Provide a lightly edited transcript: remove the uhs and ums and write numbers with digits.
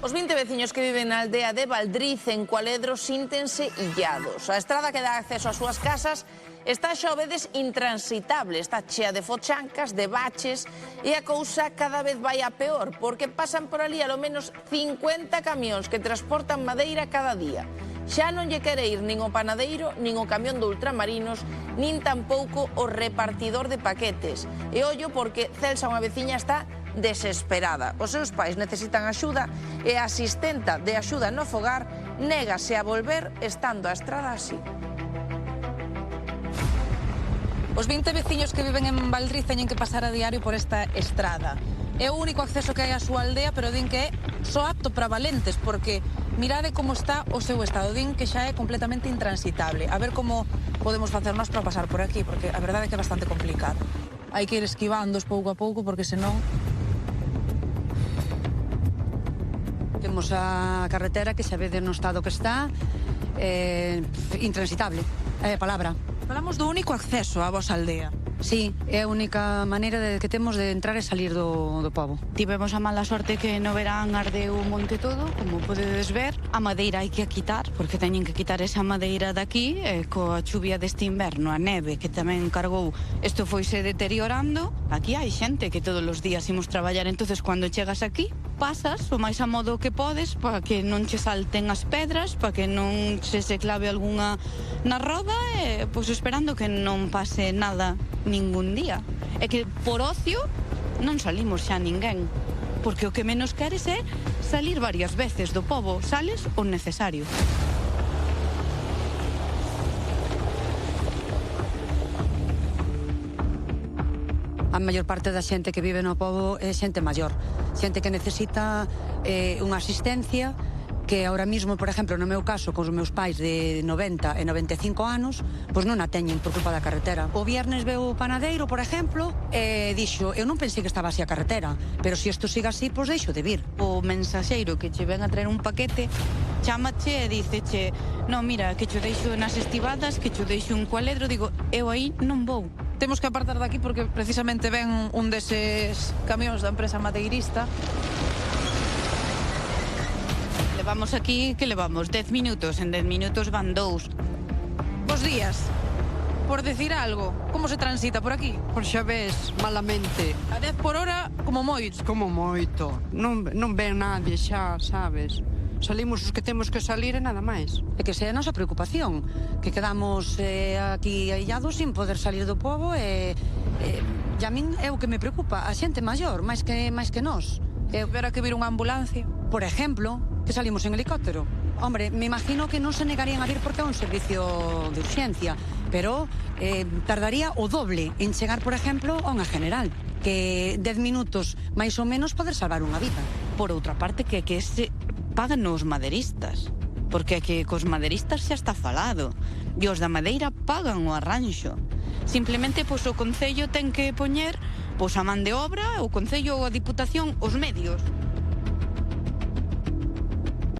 Os 20 veciños que viven na aldea de Valdriz, en Cualedro, síntense illados. A estrada que dá acceso ás súas casas está, xa o vedes, intransitable. Está chea de fochancas, de baches, e a cousa cada vez vai a peor, porque pasan por ali alo menos 50 camións que transportan madeira cada día. Xa non lle quere ir nin o panadeiro, nin o camión de ultramarinos, nin tampouco o repartidor de paquetes. E ollo porque Celsa, unha veciña, está desesperada. Os seus pais necesitan axuda e a asistenta de axuda no fogar négase a volver estando a estrada así. Os 20 veciños que viven en Valdriz teñen que pasar a diario por esta estrada. É o único acceso que hai á súa aldea, pero din que é só apto para valentes, porque mirade como está o seu estado. Din que xa é completamente intransitable. A ver como podemos facernos para pasar por aquí, porque a verdade é que é bastante complicado. Hai que ir esquivándos pouco a pouco, porque senón... Temos a carretera que xa vede no estado que está, intransitable, é a palabra. Falamos do único acceso á vosa aldea. Sí, é a única maneira que temos de entrar e salir do pobo. Tivemos a mala sorte que no verán ardeu o monte todo, como podedes ver. A madeira hai que quitar, porque teñen que quitar esa madeira daqui, e coa chuvia deste inverno, a neve que tamén cargou, isto foise deteriorando. Aquí hai xente que todos os días imos traballar, entonces cando chegas aquí, pasas o máis a modo que podes para que non che salten as pedras, para que non se clave algunha na roda, e pois esperando que non pase nada ningún día. É que por ocio non salimos xa ninguén, porque o que menos queres é salir varias veces do pobo, sales o necesario. A maior parte da xente que vive no pobo é xente maior, xente que necesita unha asistencia, que ahora mismo, por exemplo, no meu caso, con os meus pais de 90 e 95 anos, pois non a teñen por culpa da carretera. O viernes veu o panadeiro, por exemplo, e dixo, eu non pensei que estaba así a carretera, pero se isto siga así, pois deixo de vir. O mensaxeiro que che ven a traer un paquete, chámache e díceche, non, mira, que che deixo nas estibadas, que che deixo un Cualedro, digo, eu aí non vou. Temos que apartar daqui porque precisamente ven un deses camións da empresa madeirista. Levamos aquí, que levamos? 10 minutos, en 10 minutos van 2. Bos días. Por decir algo, como se transita por aquí? Pois xa ves, malamente. A 10 por hora, como moito. Como moito. Non ven nadie xa, sabes? Salimos os que temos que salir e nada máis. É que esa é a nosa preocupación, que quedamos aquí aillados sin poder salir do pobo e a min é o que me preocupa, a xente maior, máis que nós. Verá que vir unha ambulancia. Por exemplo, que salimos en helicóptero. Hombre, me imagino que non se negarían a vir porque é un servicio de urxencia, pero tardaría o doble en chegar, por exemplo, a unha general, que 10 minutos máis ou menos poder salvar unha vida. Por outra parte, que se pagan os maderistas, porque que cos maderistas xa está falado, e os da madeira pagan o arranxo. Simplemente, pois, o Concello ten que poñer, pois, a man de obra, o Concello ou a Diputación, os medios.